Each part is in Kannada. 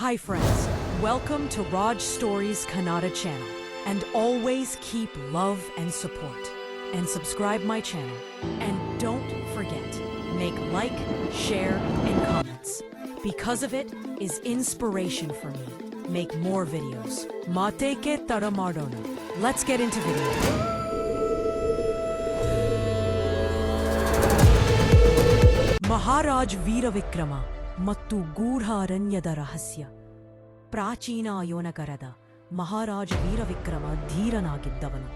Hi friends, welcome to Raj Stories Kannada channel, and always keep love and support. And subscribe my channel. And don't forget, make like, share, and comments. Because of it is inspiration for me. Make more videos. Mateke tara madona. Let's get into video. Maharaj ವೀರವಿಕ್ರಮ ಮತ್ತು ಗೂಢ ಅರಣ್ಯದ ರಹಸ್ಯ. ಪ್ರಾಚೀನ ಅಯೋನಗರದ ಮಹಾರಾಜ ವೀರವಿಕ್ರಮ ಧೀರನಾಗಿದ್ದವನು.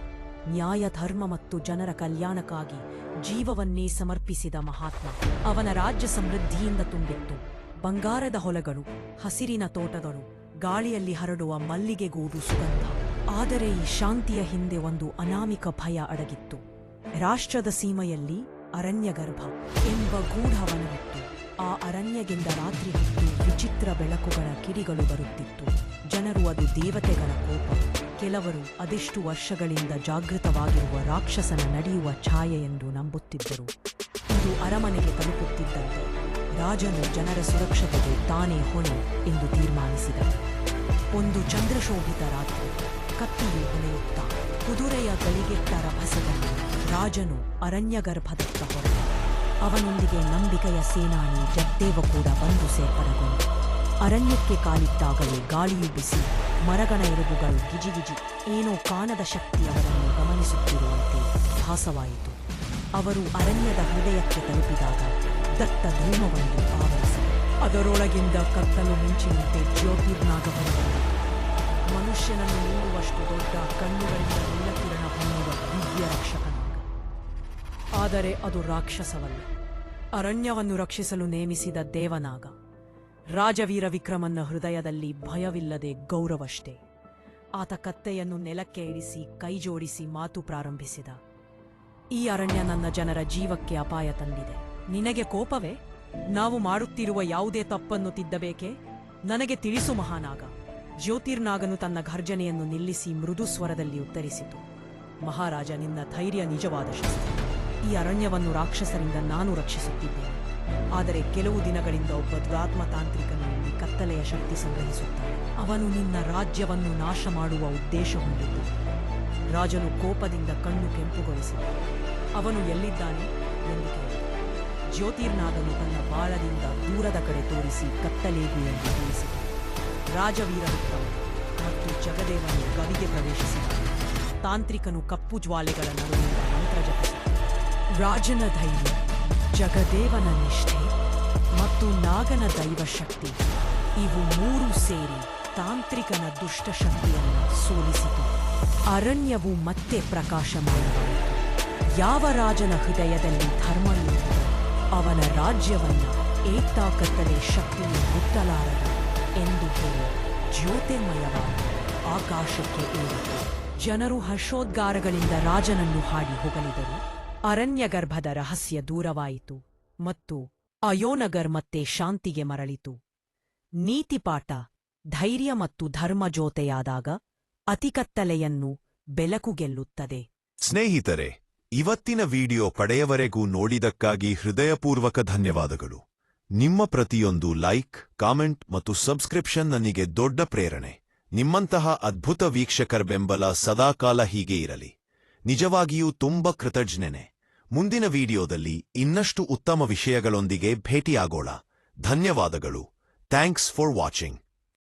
ನ್ಯಾಯ, ಧರ್ಮ ಮತ್ತು ಜನರ ಕಲ್ಯಾಣಕ್ಕಾಗಿ ಜೀವವನ್ನೇ ಸಮರ್ಪಿಸಿದ ಮಹಾತ್ಮ. ಅವನ ರಾಜ್ಯ ಸಮೃದ್ಧಿಯಿಂದ ತುಂಬಿತ್ತು. ಬಂಗಾರದ ಹೊಲಗಳು, ಹಸಿರಿನ ತೋಟಗಳು, ಗಾಳಿಯಲ್ಲಿ ಹರಡುವ ಮಲ್ಲಿಗೆಗೂಡು ಸುಗಂಧ. ಆದರೆ ಈ ಶಾಂತಿಯ ಹಿಂದೆ ಒಂದು ಅನಾಮಿಕ ಭಯ ಅಡಗಿತ್ತು. ರಾಷ್ಟ್ರದ ಸೀಮೆಯಲ್ಲಿ ಅರಣ್ಯಗರ್ಭ ಎಂಬ ಗೂಢವನವಿತ್ತು. ಆ ಅರಣ್ಯದಿಂದ ರಾತ್ರಿ ಹೊತ್ತು ವಿಚಿತ್ರ ಬೆಳಕುಗಳ ಕಿಡಿಗಳು ಬರುತ್ತಿತ್ತು. ಜನರು ಅದು ದೇವತೆಗಳ ಕೋಪ, ಕೆಲವರು ಅದೆಷ್ಟು ವರ್ಷಗಳಿಂದ ಜಾಗೃತವಾಗಿರುವ ರಾಕ್ಷಸನ ನಡೆಯುವ ಛಾಯೆ ಎಂದು ನಂಬುತ್ತಿದ್ದರು. ಇದು ಅರಮನೆಗೆ ತಲುಪುತ್ತಿದ್ದಂತೆ ರಾಜನು ಜನರ ಸುರಕ್ಷತೆಗೆ ತಾನೇ ಹೊಣೆ ಎಂದು ತೀರ್ಮಾನಿಸಿದ. ಒಂದು ಚಂದ್ರಶೋಭಿತ ರಾತ್ರಿ, ಕತ್ತಿಯು ಹೊಳೆಯುತ್ತಾ ಕುದುರೆಯ ಗಳಿಗೆಟ್ಟ ರಭಸದಲ್ಲಿ ರಾಜನು ಅರಣ್ಯಗರ್ಭದತ್ತ ಹೊರಟ. ಅವನೊಂದಿಗೆ ನಂಬಿಕೆಯ ಸೇನಾನಿ ಜಗ್ದೇವ ಕೂಡ ಬಂದು ಸೇರ್ಪಡೆಗೊಂಡು. ಅರಣ್ಯಕ್ಕೆ ಕಾಲಿಟ್ಟಾಗಲೇ ಗಾಳಿಯು ಬಿಸಿ, ಮರಗಳ ಎರುಬುಗಳು ಗಿಜಿಗಿಜಿ, ಏನೋ ಕಾಣದ ಶಕ್ತಿ ಅವರನ್ನು ಗಮನಿಸುತ್ತಿರುವಂತೆ ಭಾಸವಾಯಿತು. ಅವರು ಅರಣ್ಯದ ಹೃದಯಕ್ಕೆ ತಲುಪಿದಾಗ ದಟ್ಟ ಧೂಮವೊಂದು ಆವರಿಸಿತು. ಅದರೊಳಗಿಂದ ಕತ್ತಲು ಮಿಂಚಿನಂತೆ ಜ್ಯೋತಿರ್ನಾಗ ಹೊರಬಂದ. ಮನುಷ್ಯನನ್ನು ನೋಡುವಷ್ಟು ದೊಡ್ಡ ಕಣ್ಣುಗಳಿಂದ ನೀಲಕಿರಣ ಹೊನ್ನುವ ದಿವ್ಯ ರಕ್ಷಕನಾಗ. ಆದರೆ ಅದು ರಾಕ್ಷಸವಲ್ಲ, ಅರಣ್ಯವನ್ನು ರಕ್ಷಿಸಲು ನೇಮಿಸಿದ ದೇವನಾಗ. ರಾಜವೀರ ವಿಕ್ರಮನ ಹೃದಯದಲ್ಲಿ ಭಯವಿಲ್ಲದೆ ಗೌರವಷ್ಟೇ. ಆತ ಕತ್ತೆಯನ್ನು ನೆಲಕ್ಕೆ ಇಳಿಸಿ ಕೈಜೋಡಿಸಿ ಮಾತು ಪ್ರಾರಂಭಿಸಿದ. ಈ ಅರಣ್ಯ ನನ್ನ ಜನರ ಜೀವಕ್ಕೆ ಅಪಾಯ ತಂದಿದೆ. ನಿನಗೆ ಕೋಪವೇ? ನಾವು ಮಾಡುತ್ತಿರುವ ಯಾವುದೇ ತಪ್ಪನ್ನು ತಿದ್ದಬೇಕೇ? ನನಗೆ ತಿಳಿಸು ಮಹಾನಾಗ. ಜ್ಯೋತಿರ್ನಾಗನು ತನ್ನ ಘರ್ಜನೆಯನ್ನು ನಿಲ್ಲಿಸಿ ಮೃದು ಸ್ವರದಲ್ಲಿ ಉತ್ತರಿಸಿತು. ಮಹಾರಾಜ, ನಿನ್ನ ಧೈರ್ಯ ನಿಜವಾದ ಶಸ್ತ್ರ. ಈ ಅರಣ್ಯವನ್ನು ರಾಕ್ಷಸರಿಂದ ನಾನು ರಕ್ಷಿಸುತ್ತಿದ್ದೇನೆ. ಆದರೆ ಕೆಲವು ದಿನಗಳಿಂದ ಒಬ್ಬ ದುರಾತ್ಮ ತಾಂತ್ರಿಕನು ಇಲ್ಲಿ ಕತ್ತಲೆಯ ಶಕ್ತಿ ಸಂಗ್ರಹಿಸುತ್ತಾನೆ. ಅವನು ನಿನ್ನ ರಾಜ್ಯವನ್ನು ನಾಶ ಮಾಡುವ ಉದ್ದೇಶ ಹೊಂದಿದ್ದ. ರಾಜನು ಕೋಪದಿಂದ ಕಣ್ಣು ಕೆಂಪುಗೊಳಿಸಿದ. ಅವನು ಎಲ್ಲಿದ್ದಾನೆ ಎಂದು ಕೇಳಿದ. ಜ್ಯೋತಿರ್ನಾಗನು ತನ್ನ ಬಾಳದಿಂದ ದೂರದ ಕಡೆ ತೋರಿಸಿ ಕತ್ತಲೇಗು ಎಂದು ತಿಳಿಸಿದ. ರಾಜವೀರ ವಿಕ್ರಮ ಮತ್ತು ಜಗದೇವನು ಗವಿಗೆ ಪ್ರವೇಶಿಸಿದ. ತಾಂತ್ರಿಕನು ಕಪ್ಪು ಜ್ವಾಲೆಗಳ ನಡುವಿನ ಮಂತ್ರ ಜಪಿಸಿದ. ರಾಜನ ಧೈರ್ಯ, ಜಗದೇವನ ನಿಷ್ಠೆ ಮತ್ತು ನಾಗನ ದೈವಶಕ್ತಿ, ಇವು ಮೂರೂ ಸೇರಿ ತಾಂತ್ರಿಕನ ದುಷ್ಟಶಕ್ತಿಯನ್ನು ಸೋಲಿಸಿತು. ಅರಣ್ಯವು ಮತ್ತೆ ಪ್ರಕಾಶಮಾನವಾಯಿತು. ಯಾವ ರಾಜನ ಹೃದಯದಲ್ಲಿ ಧರ್ಮವಿರುವುದೋ ಅವನ ರಾಜ್ಯವನ್ನ ಏತಾಕತ್ತಲೆ ಶಕ್ತಿಯು ಮುಟ್ಟಲಾರದು ಎಂದು ಹೇಳಿ ಜ್ಯೋತಿರ್ಮಯವಾಗಿ ಆಕಾಶಕ್ಕೆ ಏರಿತು. ಜನರು ಹರ್ಷೋದ್ಗಾರಗಳಿಂದ ರಾಜನನ್ನು ಹಾಡಿ ಹೊಗಳಿದರು. ಅರಣ್ಯಗರ್ಭದ ರಹಸ್ಯ ದೂರವಾಯಿತು ಮತ್ತು ಅಯೋನಗರ್ ಮತ್ತೆ ಶಾಂತಿಗೆ ಮರಳಿತು. ನೀತಿಪಾಠ: ಧೈರ್ಯ ಮತ್ತು ಧರ್ಮ ಜೊತೆಯಾದಾಗ ಅತಿಕತ್ತಲೆಯನ್ನು ಬೆಳಕು ಗೆಲ್ಲುತ್ತದೆ. ಸ್ನೇಹಿತರೆ, ಇವತ್ತಿನ ವಿಡಿಯೋ ಕಡೆಯವರೆಗೂ ನೋಡಿದಕ್ಕಾಗಿ ಹೃದಯಪೂರ್ವಕ ಧನ್ಯವಾದಗಳು. ನಿಮ್ಮ ಪ್ರತಿಯೊಂದು ಲೈಕ್, ಕಾಮೆಂಟ್ ಮತ್ತು ಸಬ್ಸ್ಕ್ರಿಪ್ಷನ್ ನನಗೆ ದೊಡ್ಡ ಪ್ರೇರಣೆ. ನಿಮ್ಮಂತಹ ಅದ್ಭುತ ವೀಕ್ಷಕರ ಬೆಂಬಲ ಸದಾಕಾಲ ಹೀಗೆ ಇರಲಿ. ನಿಜವಾಗಿಯೂ ತುಂಬ ಕೃತಜ್ಞನೆ. ಮುಂದಿನ ವಿಡಿಯೋದಲ್ಲಿ ಇನ್ನಷ್ಟು ಉತ್ತಮ ವಿಷಯಗಳೊಂದಿಗೆ ಭೇಟಿಯಾಗೋಣ. ಧನ್ಯವಾದಗಳು. Thanks for watching.